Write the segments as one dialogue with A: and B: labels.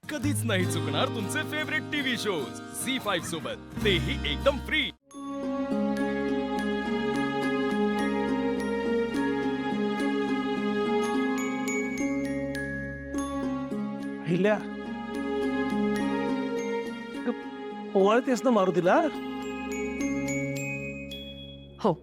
A: कधीच नाही चुकणार तुमचे फेवरेट टीव्ही शोज झी5 सोबत, तेही एकदम फ्री।
B: हिल्या ओवाळतेस ना मारुतीला?
C: हो.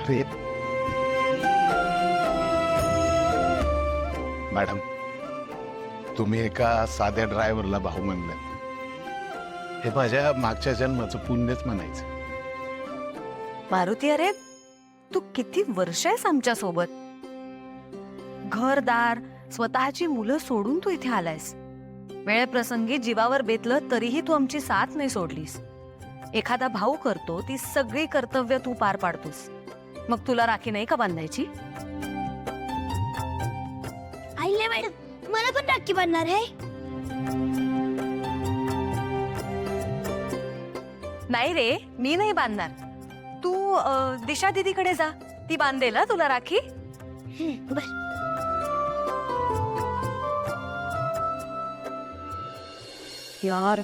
D: अरे मॅडम, तुम्ही एका साध्या ड्रायव्हरला भाऊ म्हणलं, हे माझ्या मागच्या जन्माचं पुण्यच म्हणायचं।
C: मारुती, अरे तू किती वर्ष आहेस आमच्या सोबत? घरदार, स्वतःची मुलं सोडून तू इथे आलायस। वेळ प्रसंगी जीवावर बेतलं तरीही तू आमची साथ नाही सोडलीस। एखादा भाऊ करतो ती सगळी कर्तव्य तू पार पाडतोस, मग तुला राखी नाही का बांधायची?
E: आईले मॅडम, मला पण राखी बांधणार आहे?
C: नाही रे, मी नाही बांधणार। तू दिशा दीदीकडे जा, ती बांधेल हा तुला राखी।
E: बर।
F: यार,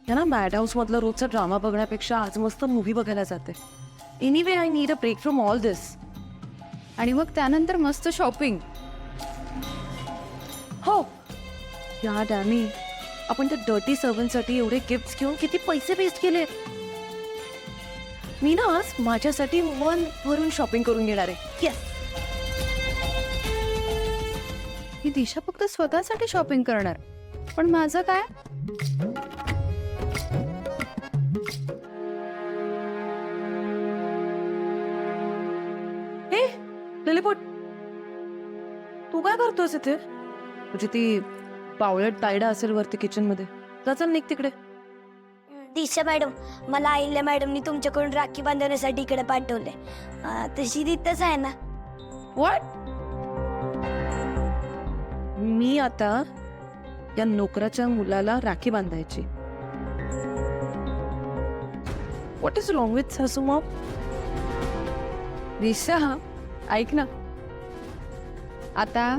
F: या ना मॅड हाऊस मधला रोजचा ड्रामा बघण्यापेक्षा आज मस्त मूवी बघायला जाते। Anyway I need a break from all this.
G: आणि मग त्यानंतर मस्त शॉपिंग।
F: हो या डॅमी, आपण त्या डर्टी सर्वंटसाठी एवढे गिफ्ट्स घेऊन किती पैसे वेस्ट केले। मी ना आज माझ्यासाठी मन भरून शॉपिंग करून घेणार आहे। येस,
G: ही दिशा फक्त स्वतःसाठी शॉपिंग करणार, पण माझं काय?
F: हे लिलीपुट, तू काय करतोस इथे? तुझी ती पावळट टायडा असेल वरती किचन मध्ये, चल निघ तिकडे।
E: दिशा मॅडम, मला आईल्या मॅडमनी तुमच्याकडून राखी बांधवण्यासाठी इकडे पाठवले। तशी तिथंच आहे ना?
F: व्हॉट? मी आता या नोकराच्या मुलाला राखी बांधायची? व्हॉट इज रॉंग विथ सासू मॉम?
G: दिशा, ऐक ना, आता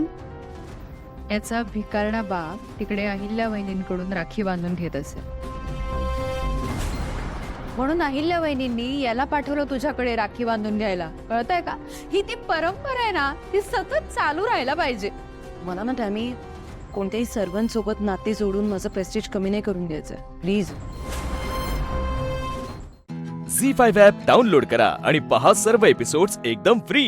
G: याचा भिकारडा बाप तिकडे अहिल्या वहिनींकडून राखी बांधून घेत असेल, म्हणून अहिल्या वहिनींनी याला पाठवलं तुझ्याकडे राखी बांधून घ्यायला। कळतंय का? ही ती परंपरा आहे ना, ती सतत चालू राहायला पाहिजे।
F: मला ना टॅमी कोणत्याही सर्वंट सोबत नाते जोडून माझं प्रेस्टीज कमी नाही करून घ्यायचं, प्लीज।
A: झी5 ॲप डाउनलोड करा आणि पहा सर्व एपिसोड्स एकदम फ्री।